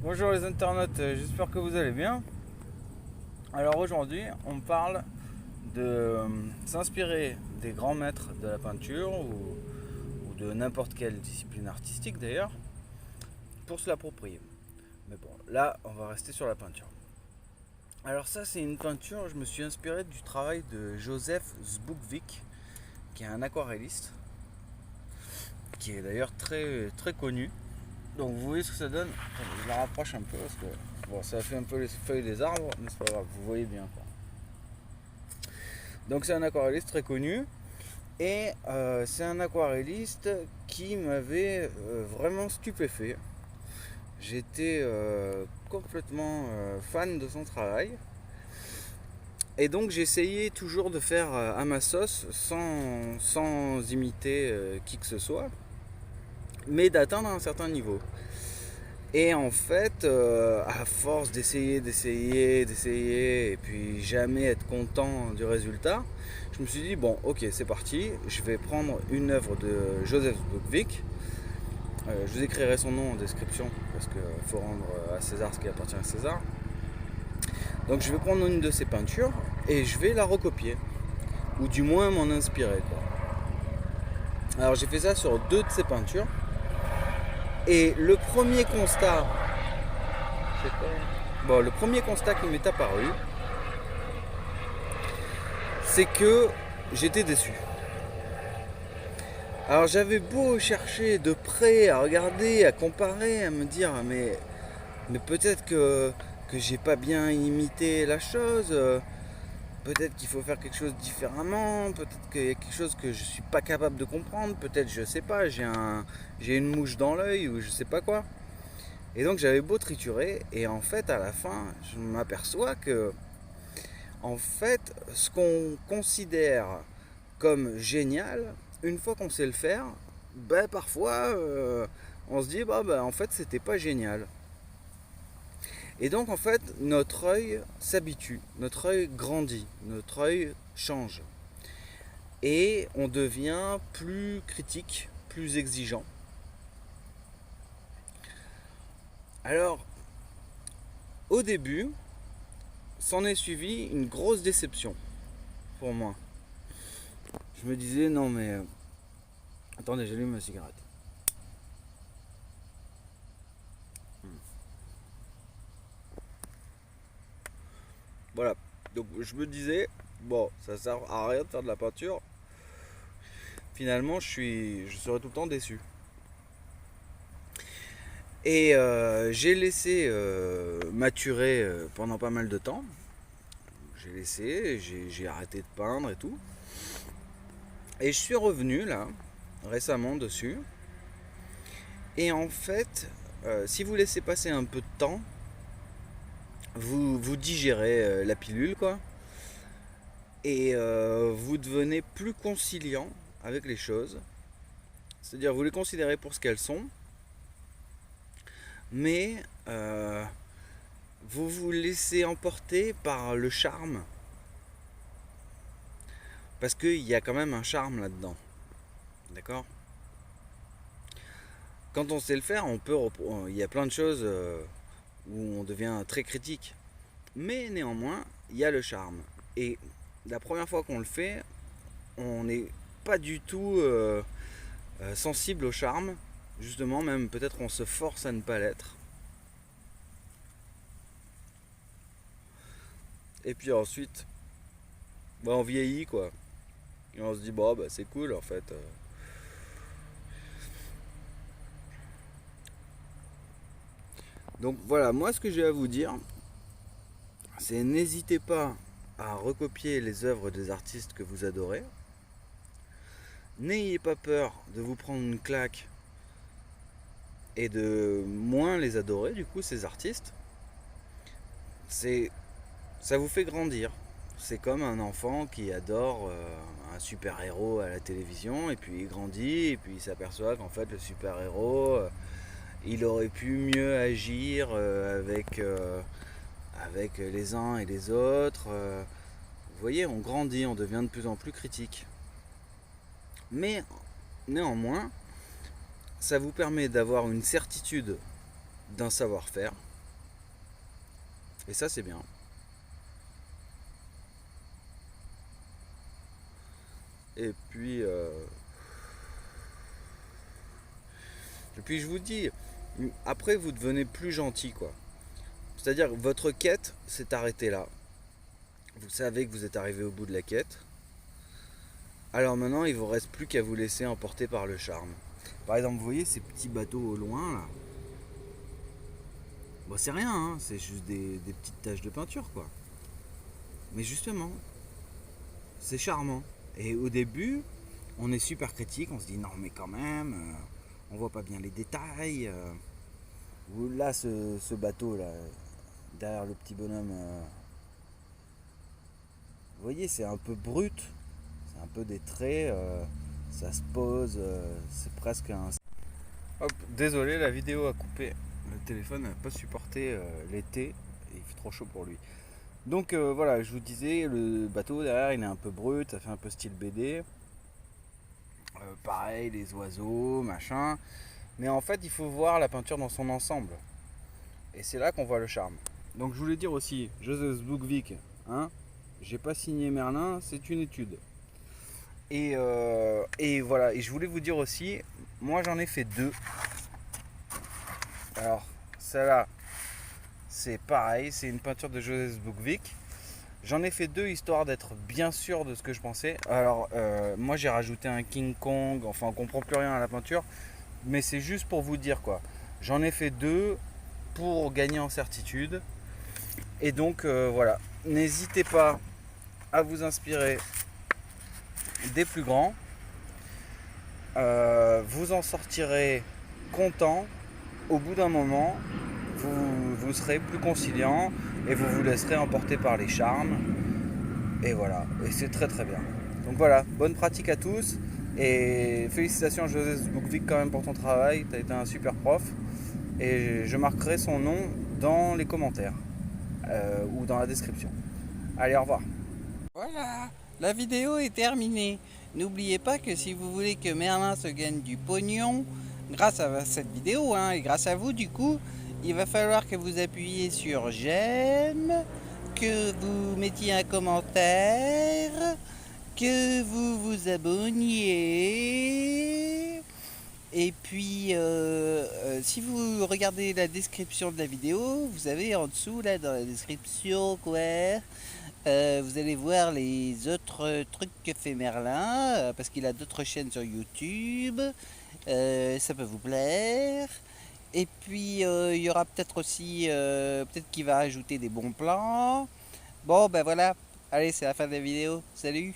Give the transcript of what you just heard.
Bonjour les internautes, j'espère que vous allez bien. Alors aujourd'hui, on parle de s'inspirer des grands maîtres de la peinture ou de n'importe quelle discipline artistique d'ailleurs pour se l'approprier. Mais bon, là, on va rester sur la peinture. Alors ça, c'est une peinture, je me suis inspiré du travail de Joseph Zbukvik, qui est un aquarelliste, qui est d'ailleurs très, très connu. Donc vous voyez ce que ça donne. Attendez, je la rapproche un peu parce que bon, ça fait un peu les feuilles des arbres, mais c'est pas grave, vous voyez bien quoi. Donc c'est un aquarelliste très connu et c'est un aquarelliste qui m'avait vraiment stupéfait. J'étais complètement fan de son travail et donc j'essayais toujours de faire à ma sauce sans imiter qui que ce soit, mais d'atteindre un certain niveau. Et en fait, à force d'essayer, et puis jamais être content du résultat, je me suis dit, bon, ok, c'est parti, je vais prendre une œuvre de Joseph Zbukvik. Je vous écrirai son nom en description, parce qu'il faut rendre à César ce qui appartient à César. Donc je vais prendre une de ses peintures, et je vais la recopier, ou du moins m'en inspirer, quoi. Alors j'ai fait ça sur deux de ses peintures, et le premier constat... Bon, le premier constat qui m'est apparu, c'est que j'étais déçu. Alors j'avais beau chercher de près, à regarder, à comparer, à me dire mais peut-être que j'ai pas bien imité la chose, peut-être qu'il faut faire quelque chose différemment, peut-être qu'il y a quelque chose que je suis pas capable de comprendre, peut-être je sais pas, j'ai une mouche dans l'œil ou je sais pas quoi. Et donc j'avais beau triturer et en fait à la fin je m'aperçois que en fait ce qu'on considère comme génial, une fois qu'on sait le faire, ben parfois on se dit bah en fait c'était pas génial. Et donc en fait notre œil s'habitue, notre œil grandit, notre œil change. Et on devient plus critique, plus exigeant. Alors au début, s'en est suivi une grosse déception pour moi. Je me disais non mais attendez, j'allume ma cigarette. Voilà. Donc je me disais, bon, ça sert à rien de faire de la peinture. Finalement, je serais tout le temps déçu. Et j'ai laissé maturer pendant pas mal de temps. J'ai arrêté de peindre et tout. Et je suis revenu là, récemment dessus. Et en fait, si vous laissez passer un peu de temps, vous digérez la pilule quoi. Et vous devenez plus conciliant avec les choses. C'est-à-dire vous les considérez pour ce qu'elles sont, mais vous vous laissez emporter par le charme. Parce qu'il y a quand même un charme là-dedans. D'accord ? Quand on sait le faire, il y a plein de choses où on devient très critique. Mais néanmoins, il y a le charme. Et la première fois qu'on le fait, on n'est pas du tout sensible au charme. Justement, même peut-être on se force à ne pas l'être. Et puis ensuite, bah, on vieillit quoi. Et on se dit, bon, bah, c'est cool en fait. Donc voilà, moi ce que j'ai à vous dire, c'est n'hésitez pas à recopier les œuvres des artistes que vous adorez. N'ayez pas peur de vous prendre une claque et de moins les adorer, du coup, ces artistes. Ça vous fait grandir. C'est comme un enfant qui adore un super-héros à la télévision, et puis il grandit, et puis il s'aperçoit qu'en fait le super-héros, il aurait pu mieux agir avec les uns et les autres. Vous voyez, on grandit, on devient de plus en plus critique. Mais néanmoins, ça vous permet d'avoir une certitude d'un savoir-faire, Et ça, c'est bien. Et puis, je vous dis, après vous devenez plus gentil, quoi. C'est-à-dire que votre quête s'est arrêtée là. Vous savez que vous êtes arrivé au bout de la quête. Alors maintenant, il vous reste plus qu'à vous laisser emporter par le charme. Par exemple, vous voyez ces petits bateaux au loin là. Bon, c'est rien, hein, c'est juste des petites taches de peinture, quoi. Mais justement, c'est charmant. Et au début, on est super critique, on se dit non mais quand même, on voit pas bien les détails. Ou là, ce bateau là, derrière le petit bonhomme, vous voyez, c'est un peu brut, c'est un peu des traits, ça se pose, c'est presque un... Hop, désolé, la vidéo a coupé. Le téléphone n'a pas supporté l'été, et il fait trop chaud pour lui. Donc voilà, je vous disais, le bateau derrière il est un peu brut, ça fait un peu style BD. Pareil, les oiseaux, machin. Mais en fait, il faut voir la peinture dans son ensemble. Et c'est là qu'on voit le charme. Donc je voulais dire aussi, Joseph Boukvik, hein, j'ai pas signé Merlin, c'est une étude. Et voilà, et je voulais vous dire aussi, moi j'en ai fait deux. Alors, celle-là, c'est pareil, c'est une peinture de Joseph Boukvik. J'en ai fait deux histoire d'être bien sûr de ce que je pensais. Alors, moi j'ai rajouté un King Kong, enfin on comprend plus rien à la peinture, mais c'est juste pour vous dire quoi. J'en ai fait deux pour gagner en certitude. Et donc voilà, n'hésitez pas à vous inspirer des plus grands. Vous en sortirez content. Au bout d'un moment, vous serez plus conciliant et vous vous laisserez emporter par les charmes. Et voilà, et c'est très très bien. Donc voilà, bonne pratique à tous. Et félicitations à Joseph Boukvik quand même pour ton travail. Tu as été un super prof. Et je marquerai son nom dans les commentaires ou dans la description. Allez, au revoir. Voilà, la vidéo est terminée. N'oubliez pas que si vous voulez que Merlin se gagne du pognon, grâce à cette vidéo, hein, et grâce à vous du coup, il va falloir que vous appuyiez sur j'aime, que vous mettiez un commentaire, que vous vous abonniez. Et puis, si vous regardez la description de la vidéo, vous avez en dessous, là, dans la description, quoi, vous allez voir les autres trucs que fait Merlin, parce qu'il a d'autres chaînes sur YouTube. Ça peut vous plaire. Et puis, il y aura peut-être aussi, peut-être qu'il va ajouter des bons plans. Bon, ben voilà. Allez, c'est la fin de la vidéo. Salut!